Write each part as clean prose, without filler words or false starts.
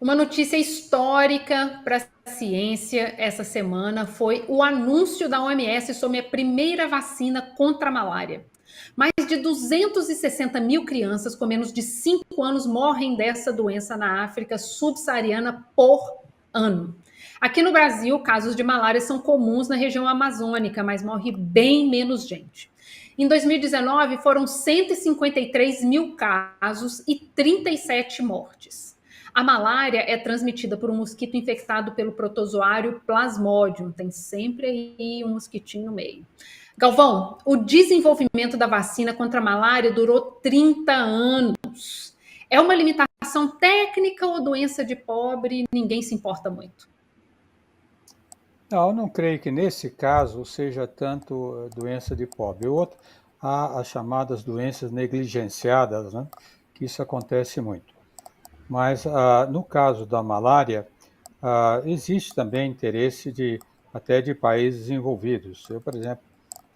Uma notícia histórica para a ciência essa semana foi o anúncio da OMS sobre a primeira vacina contra a malária. Mais de 260 mil crianças com menos de 5 anos morrem dessa doença na África subsaariana por ano. Aqui no Brasil, casos de malária são comuns na região amazônica, mas morre bem menos gente. Em 2019, foram 153 mil casos e 37 mortes. A malária é transmitida por um mosquito infectado pelo protozoário Plasmodium. Tem sempre aí um mosquitinho no meio. Galvão, o desenvolvimento da vacina contra a malária durou 30 anos. É uma limitação técnica ou doença de pobre? Ninguém se importa muito. Não, eu não creio que nesse caso seja tanto doença de pobre. Outro, há as chamadas doenças negligenciadas, né? Que isso acontece muito. Mas no caso da malária, existe também interesse até de países desenvolvidos. Eu, por exemplo,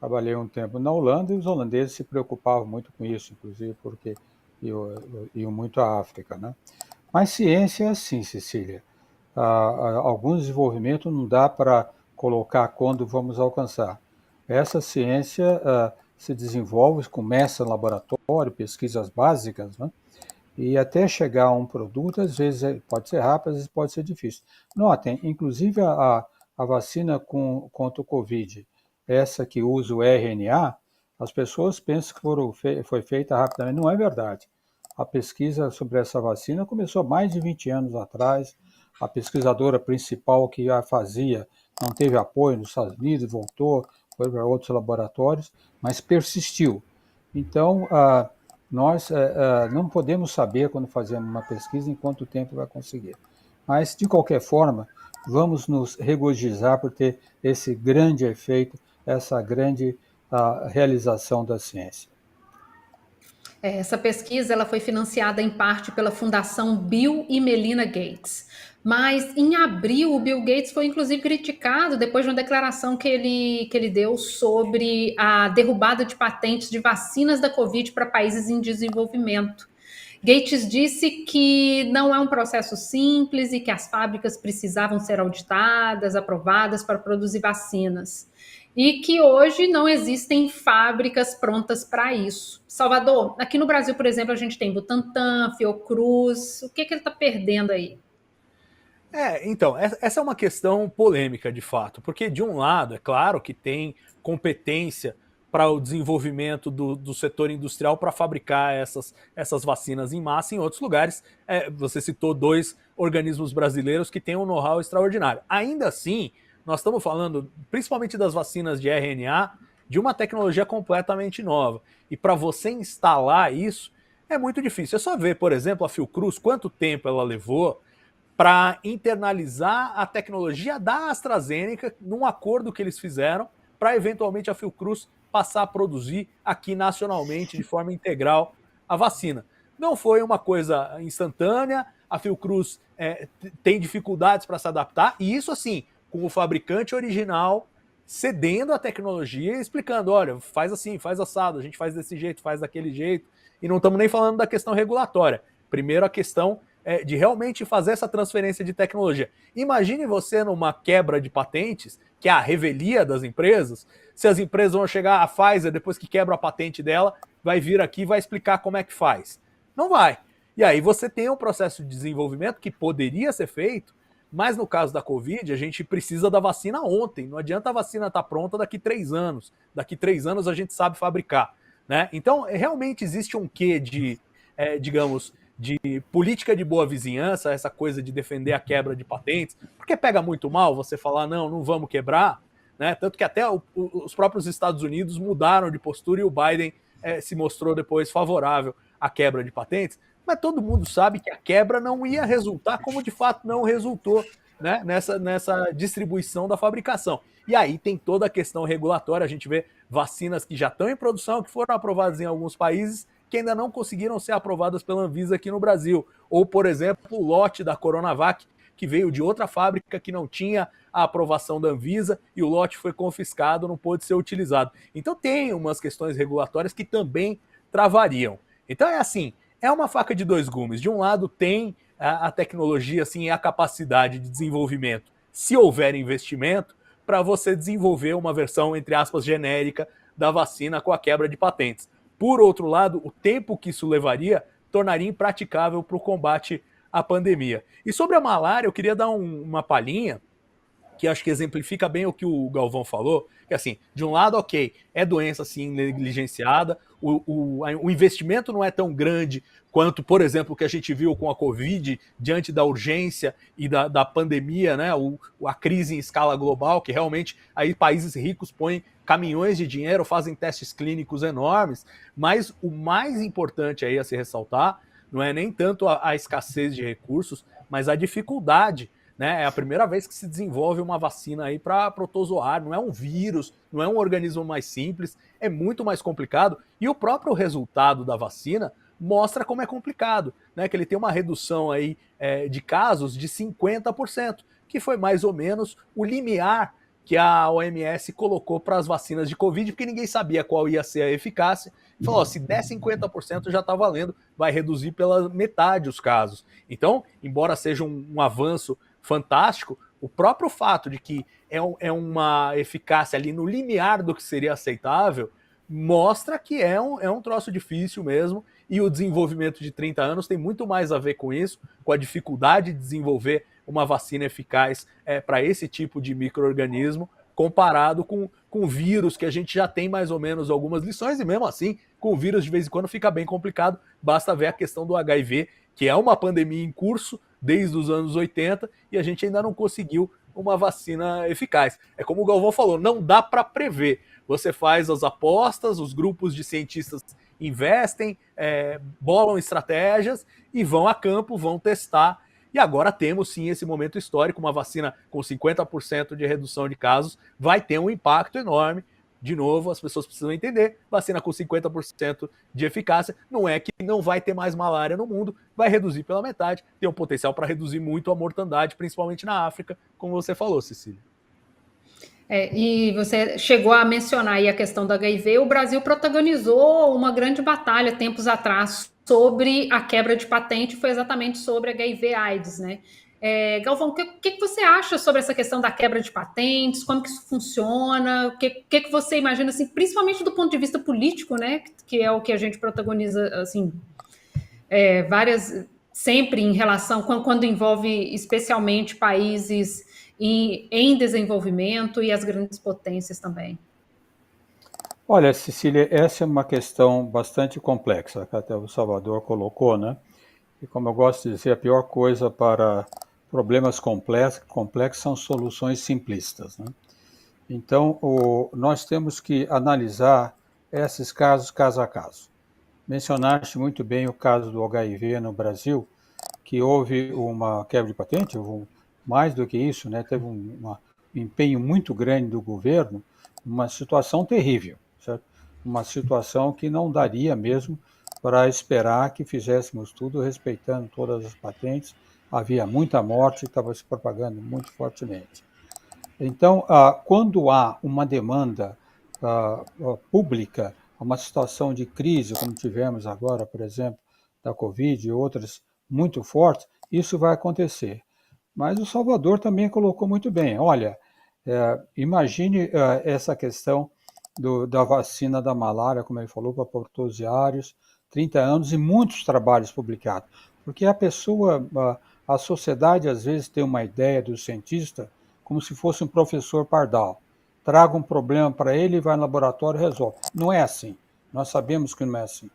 trabalhei um tempo na Holanda e os holandeses se preocupavam muito com isso, inclusive porque iam muito à África, né? Mas ciência é assim, Cecília. Algum desenvolvimento não dá para colocar quando vamos alcançar. Essa ciência se desenvolve, começa no laboratório, pesquisas básicas, né? E até chegar a um produto, às vezes pode ser rápido, às vezes pode ser difícil. Notem, inclusive a vacina contra o Covid, essa que usa o RNA, as pessoas pensam que foi feita rapidamente. Não é verdade. A pesquisa sobre essa vacina começou há mais de 20 anos atrás. A pesquisadora principal que a fazia não teve apoio nos Estados Unidos, voltou, foi para outros laboratórios, mas persistiu. Então, nós não podemos saber, quando fazemos uma pesquisa, em quanto tempo vai conseguir. Mas, de qualquer forma, vamos nos regozijar por ter esse grande efeito, essa grande realização da ciência. Essa pesquisa ela foi financiada em parte pela Fundação Bill e Melinda Gates. Mas em abril, o Bill Gates foi inclusive criticado depois de uma declaração que ele deu sobre a derrubada de patentes de vacinas da Covid para países em desenvolvimento. Gates disse que não é um processo simples e que as fábricas precisavam ser auditadas, aprovadas para produzir vacinas. E que hoje não existem fábricas prontas para isso. Salvador, aqui no Brasil, por exemplo, a gente tem Butantan, Fiocruz. O que ele está perdendo aí? Então, essa é uma questão polêmica, de fato, porque de um lado, é claro que tem competência para o desenvolvimento do setor industrial para fabricar essas vacinas em massa em outros lugares. Você citou dois organismos brasileiros que têm um know-how extraordinário. Ainda assim, nós estamos falando, principalmente das vacinas de RNA, de uma tecnologia completamente nova. E para você instalar isso, é muito difícil. É só ver, por exemplo, a Fiocruz, quanto tempo ela levou para internalizar a tecnologia da AstraZeneca num acordo que eles fizeram para eventualmente a Fiocruz passar a produzir aqui nacionalmente de forma integral a vacina. Não foi uma coisa instantânea, a Fiocruz tem dificuldades para se adaptar, e isso assim, com o fabricante original cedendo a tecnologia e explicando, olha, faz assim, faz assado, a gente faz desse jeito, faz daquele jeito, e não estamos nem falando da questão regulatória. Primeiro a questão de realmente fazer essa transferência de tecnologia. Imagine você numa quebra de patentes, que é a revelia das empresas, se as empresas vão chegar, a Pfizer, depois que quebra a patente dela, vai vir aqui e vai explicar como é que faz. Não vai. E aí você tem um processo de desenvolvimento que poderia ser feito, mas no caso da Covid, a gente precisa da vacina ontem. Não adianta a vacina estar pronta daqui 3 anos. Daqui 3 anos a gente sabe fabricar. Né? Então, realmente existe um quê de, digamos, de política de boa vizinhança, essa coisa de defender a quebra de patentes, porque pega muito mal você falar, não vamos quebrar, né? Tanto que até os próprios Estados Unidos mudaram de postura e o Biden se mostrou depois favorável à quebra de patentes, mas todo mundo sabe que a quebra não ia resultar como de fato não resultou, né? nessa distribuição da fabricação. E aí tem toda a questão regulatória, a gente vê vacinas que já estão em produção, que foram aprovadas em alguns países, que ainda não conseguiram ser aprovadas pela Anvisa aqui no Brasil. Ou, por exemplo, o lote da Coronavac, que veio de outra fábrica que não tinha a aprovação da Anvisa e o lote foi confiscado, não pôde ser utilizado. Então tem umas questões regulatórias que também travariam. Então é assim, é uma faca de dois gumes. De um lado tem a tecnologia assim, e a capacidade de desenvolvimento, se houver investimento, para você desenvolver uma versão, entre aspas, genérica da vacina com a quebra de patentes. Por outro lado, o tempo que isso levaria tornaria impraticável para o combate à pandemia. E sobre a malária, eu queria dar uma palhinha que acho que exemplifica bem o que o Galvão falou, que assim, de um lado, ok, é doença assim negligenciada, o investimento não é tão grande quanto, por exemplo, o que a gente viu com a Covid, diante da urgência e da pandemia, né, a crise em escala global, que realmente aí países ricos põem caminhões de dinheiro, fazem testes clínicos enormes, mas o mais importante aí a se ressaltar não é nem tanto a escassez de recursos, mas a dificuldade, né? É a primeira vez que se desenvolve uma vacina aí para protozoário, não é um vírus, não é um organismo mais simples, é muito mais complicado. E o próprio resultado da vacina mostra como é complicado, né? Que ele tem uma redução aí de casos de 50%, que foi mais ou menos o limiar que a OMS colocou para as vacinas de Covid, porque ninguém sabia qual ia ser a eficácia. Falou, ó, se der 50% já está valendo, vai reduzir pela metade os casos. Então, embora seja um avanço fantástico, o próprio fato de que é uma eficácia ali no limiar do que seria aceitável, mostra que é um troço difícil mesmo, e o desenvolvimento de 30 anos tem muito mais a ver com isso, com a dificuldade de desenvolver uma vacina eficaz para esse tipo de micro-organismo, comparado com vírus, que a gente já tem mais ou menos algumas lições, e mesmo assim, com vírus de vez em quando fica bem complicado, basta ver a questão do HIV, que é uma pandemia em curso desde os anos 80, e a gente ainda não conseguiu uma vacina eficaz. É como o Galvão falou, não dá para prever. Você faz as apostas, os grupos de cientistas investem, bolam estratégias e vão a campo, vão testar. E agora temos sim esse momento histórico, uma vacina com 50% de redução de casos vai ter um impacto enorme. De novo, as pessoas precisam entender, vacina com 50% de eficácia não é que não vai ter mais malária no mundo, vai reduzir pela metade, tem um potencial para reduzir muito a mortandade, principalmente na África, como você falou, Cecília. E você chegou a mencionar aí a questão do HIV. O Brasil protagonizou uma grande batalha tempos atrás sobre a quebra de patente, foi exatamente sobre HIV/AIDS, né? Galvão, o que você acha sobre essa questão da quebra de patentes? Como que isso funciona? O que você imagina, assim, principalmente do ponto de vista político, né? Que é o que a gente protagoniza, assim, sempre em relação, quando envolve especialmente países em desenvolvimento e as grandes potências também. Olha, Cecília, essa é uma questão bastante complexa, que até o Salvador colocou, né? E como eu gosto de dizer, a pior coisa para problemas complexos são soluções simplistas, né? Então, nós temos que analisar esses casos caso a caso. Mencionaste muito bem o caso do HIV no Brasil, que houve uma quebra de patente, mais do que isso, né? Teve um empenho muito grande do governo, uma situação terrível, certo? Uma situação que não daria mesmo para esperar que fizéssemos tudo respeitando todas as patentes. Havia muita morte, estava se propagando muito fortemente. Então, quando há uma demanda pública, uma situação de crise, como tivemos agora, por exemplo, da Covid e outras muito fortes, isso vai acontecer. Mas o Salvador também colocou muito bem. Olha, imagine essa questão da vacina da malária, como ele falou, para protozoários, 30 anos e muitos trabalhos publicados. Porque a sociedade às vezes tem uma ideia do cientista como se fosse um professor pardal. Traga um problema para ele, vai no laboratório e resolve. Não é assim. Nós sabemos que não é assim.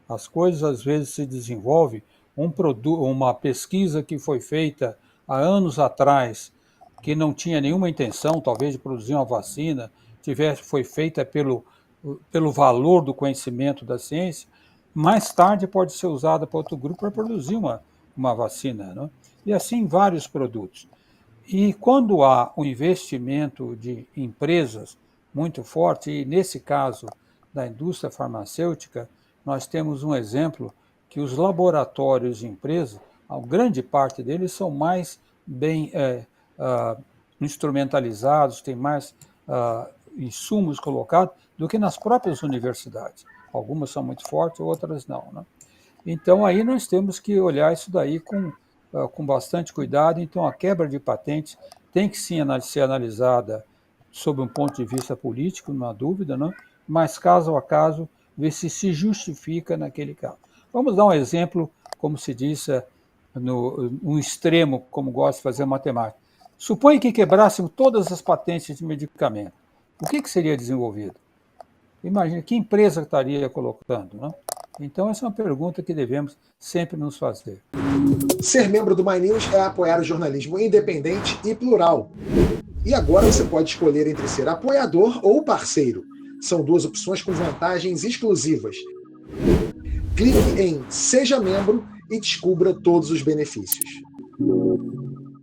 As coisas às vezes se desenvolvem, uma pesquisa que foi feita há anos atrás, que não tinha nenhuma intenção, talvez, de produzir uma vacina, foi feita pelo valor do conhecimento da ciência, mais tarde pode ser usada para outro grupo para produzir uma vacina, né? E assim vários produtos. E quando há um investimento de empresas muito forte, e nesse caso da indústria farmacêutica, nós temos um exemplo que os laboratórios de empresas, a grande parte deles são mais bem instrumentalizados, têm mais insumos colocados do que nas próprias universidades. Algumas são muito fortes, outras não, né? Então aí nós temos que olhar isso daí com com bastante cuidado. Então, a quebra de patentes tem que sim ser analisada sob um ponto de vista político, não há dúvida, não? Mas caso a caso, ver se justifica naquele caso. Vamos dar um exemplo, como se diz, um extremo, como gosta de fazer a matemática. Suponha que quebrássemos todas as patentes de medicamento. O que seria desenvolvido? Imagina, que empresa estaria colocando, não? Então, essa é uma pergunta que devemos sempre nos fazer. Ser membro do My News é apoiar o jornalismo independente e plural. E agora você pode escolher entre ser apoiador ou parceiro. São duas opções com vantagens exclusivas. Clique em Seja Membro e descubra todos os benefícios.